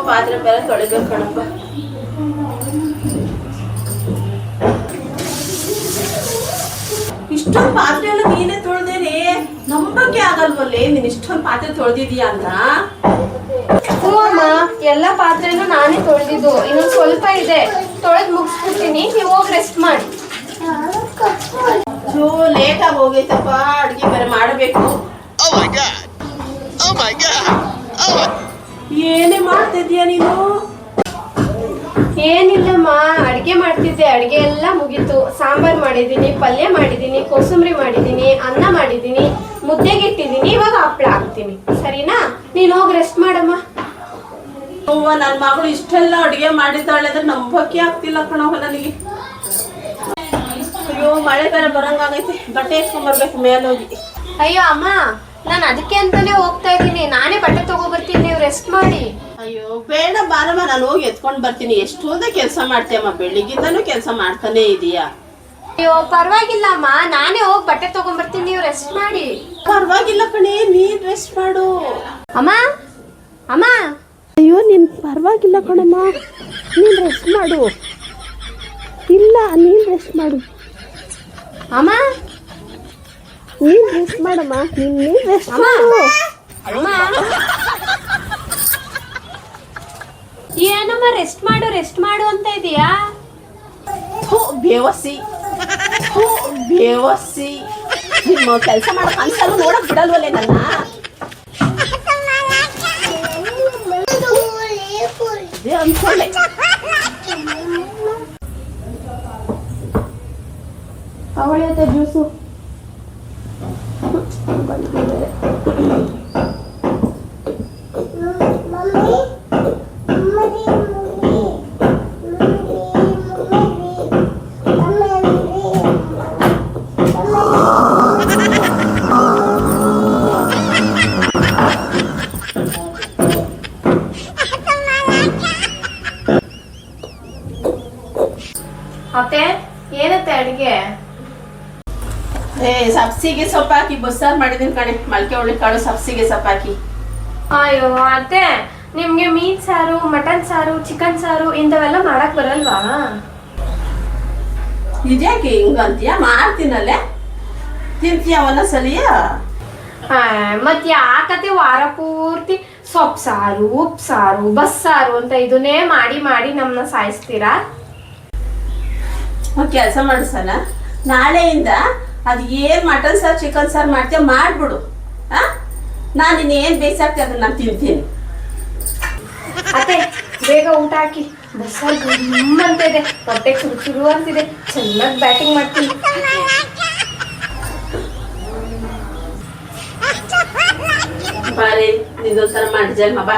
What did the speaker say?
ಪಾತ್ರೆ ಬೇರೆ ತೊಳಿಬೇಕು ಕಣಪ್ಪ. ಇಷ್ಟೊಂದು ಪಾತ್ರೆ ಎಲ್ಲ ನೀನೇ ತೊಳ್ದೇನೆ, ನಂಬಕ್ಕೆ ಆಗಲ್ವಲ್ಲೇ ನೀನ್ ಇಷ್ಟೊಂದು ಪಾತ್ರೆ ತೊಳ್ದಿದೀಯ ಅಂತ. ಹ್ಞೂ ಅಮ್ಮ, ಎಲ್ಲ ಪಾತ್ರೆನೂ ನಾನೇ ತೊಳೆದಿದ್ದು. ಇನ್ನೊಂದು ಸ್ವಲ್ಪ ಇದೆ, ತೊಳೆದು ಮುಗಿಸ್ಬಿಡ್ತೀನಿ. ನೀವು ಹೋಗಿ ರೆಸ್ಟ್ ಮಾಡಿ. ಲೇಟ್ ಆಗಿ ಹೋಗೈತಪ್ಪ, ಅಡ್ಗೆ ಬೇರೆ ಮಾಡಬೇಕು. ಏನೇ ಮಾಡ್ತಿದ್ಯಾ ನೀನು? ಏನಿಲ್ಲಮ್ಮ, ಅಡ್ಗೆ ಮಾಡ್ತಿದ್ದೆ. ಅಡ್ಗೆ ಎಲ್ಲ ಮುಗೀತು. ಸಾಂಬಾರ್ ಮಾಡಿದ್ದೀನಿ, ಪಲ್ಯ ಮಾಡಿದ್ದೀನಿ, ಕೋಸಂಬರಿ ಮಾಡಿದ್ದೀನಿ, ಅನ್ನ ಮಾಡಿದ್ದೀನಿ, ಮುದ್ದೆಗೆ ಇಟ್ಟಿದ್ದೀನಿ. ಇವಾಗ ಹಪ್ಪಳ ಹಾಕ್ತೀನಿ. ಸರಿನಾ? ನೀನು ಹೋಗಿ ರೆಸ್ಟ್ ಮಾಡಮ್ಮ. ನನ್ನ ಮಗಳು ಇಷ್ಟೆಲ್ಲ ಅಡುಗೆ ಮಾಡಿದ್ದಾಳೆ ಅಂದ್ರೆ ನಂಬಕ್ಕೆ ಆಗ್ತಿಲ್ಲ ಕಣವ ನನಗೆ. ಅಯ್ಯೋ, ಮಳೆ ಬೇರೆ ಬರಂಗಾಗೈತೆ, ಬಟ್ಟೆ ಎತ್ಕೊಂಡ್ಬರ್ಬೇಕು ಮೇಲೆ ಹೋಗಿ. ಅಯ್ಯೋ ಅಮ್ಮ, ನಾನು ಅದಕ್ಕೆ ಅಂತಾನೆ ಹೋಗ್ತಾ ಇದ್ದೀನಿ. ನಾನೇ ಬಟ್ಟೆ ತಗೋಬರ್ತೀನಿ, ನೀವು ರೆಸ್ಟ್ ಮಾಡಿ. ಅಯ್ಯೋ ಬೇಡ ಬಾರಮ್ಮ, ನಾನು ಹೋಗಿ ಎತ್ಕೊಂಡು ಬರ್ತೀನಿ. ಎಷ್ಟೊಂದೇ ಕೆಲಸ ಮಾಡ್ತೀಯಮ್ಮ, ಬೆಳಿಗ್ಗಿಂದನೂ ಕೆಲಸ ಮಾಡ್ತಾನೆ ಇದೀಯಾ. ಅಯ್ಯೋ ಪರವಾಗಿಲ್ಲ ಅಮ್ಮ, ನಾನೇ ಹೋಗಿ ಬಟ್ಟೆ ತಗೊಂಡ್ಬರ್ತೀನಿ, ನೀವು ರೆಸ್ಟ್ ಮಾಡಿ. ಪರವಾಗಿಲ್ಲ ಕಣೆ, ನೀನ್ ರೆಸ್ಟ್ ಮಾಡು. ಅಮ್ಮ ಅಮ್ಮ, ಅಯ್ಯೋ ನೀನ್ ಪರವಾಗಿಲ್ಲ ಕಣಮ್ಮ, ನೀನ್ ರೆಸ್ಟ್ ಮಾಡು. ಇಲ್ಲ, ನೀನ್ ರೆಸ್ಟ್ ಮಾಡು ಅಮ್ಮ. ನೀನ್ ರೆಸ್ಟ್ ಮಾಡಮ್ಮ, ನೀನ್ ರೆಸ್ಟ್ ಮಾಡು. ಅಮ್ಮ ಏನಮ್ಮ ರೆಸ್ಟ್ ಮಾಡು ಅಂತ ಇದೀಯಾ? ಬೇವಸಿ ಬೇವಸಿ, ನಿಮ್ಮ ಕೆಲಸ ಮಾಡಕ್ ಅನ್ಸಲ್ಲ, ನೋಡಕ್ ಬಿಡಲ್ವಲ್ಲೇ ನನ್ನ. ಅನ್ಕೊಳ್ಳೆ ಅವಳೈತೆ ಜ್ಯೂಸು. ಅತ್ತೆ, ಏನತ್ತೆ ಅಡಿಗೆ? ಸಬ್ಸಿಗೆ ಸೊಪ್ಪು ಹಾಕಿ ಬಸ್ಸಾರು ಮಾಡಿದೀನಿ ಕಣೆ, ಮೊಳಕೆ ಒಳ್ಳೆ ಕಾಳು ಸಬ್ಸಿಗೆ ಸೊಪ್ಪು ಹಾಕಿ. ಅಯ್ಯೋ ಅತ್ತೆ, ನಿಮ್ಗೆ ಮೀನ್ ಸಾರು, ಮಟನ್ ಸಾರು, ಚಿಕನ್ ಸಾರು ಇಂಥವೆಲ್ಲ ಮಾಡಕ್ ಬರಲ್ವಾ? ಇದ್ಯಾಕೆ ಹಿಂಗಂತೀಯ? ಮಾಡ್ತೀನಲ್ಲೇ, ತಿಂತೀಯ ಒಂದೊಂದ್ಸಲಿಯ. ಮತ್ ಯಾಕತೆ ವಾರ ಪೂರ್ತಿ ಸೊಪ್ಪು ಸಾರು, ಉಪ್ಪು ಸಾರು, ಬಸ್ಸಾರು ಅಂತ ಇದನ್ನೇ ಮಾಡಿ ಮಾಡಿ ನಮ್ಮನ್ನ ಸಾಯಿಸ್ತೀರಾ? ಕೆಲಸ ಮಾಡಿಸಲ್ಲ, ನಾಳೆಯಿಂದ ಅದು ಏನ್ ಮಟನ್ ಸಾರು ಚಿಕನ್ ಸಾರು ಮಾಡ್ತೀಯ ಮಾಡ್ಬಿಡು. ನಾನು ಇನ್ನೇನು ಬೇಯಿಸಾಕ್ತಿ ಅದನ್ನ ನಾನು ತಿಂತೀನಿ. ಅತ್ತೆ ಬೇಗ ಊಟ ಹಾಕಿ, ಬಸ್ಸಾರು ಅಂತ ಇದೆ, ಹೊಟ್ಟೆ ಚುರು ಚುರು ಅಂತಿದೆ. ಚೆನ್ನಾಗಿ ಬ್ಯಾಟಿಂಗ್ ಮಾಡ್ತೀನಿ. ಬಾರಿ ನಿಂದೊಂದ್ಸಲ ಮಾಡಿ ಜನ್ಮ ಬಾ.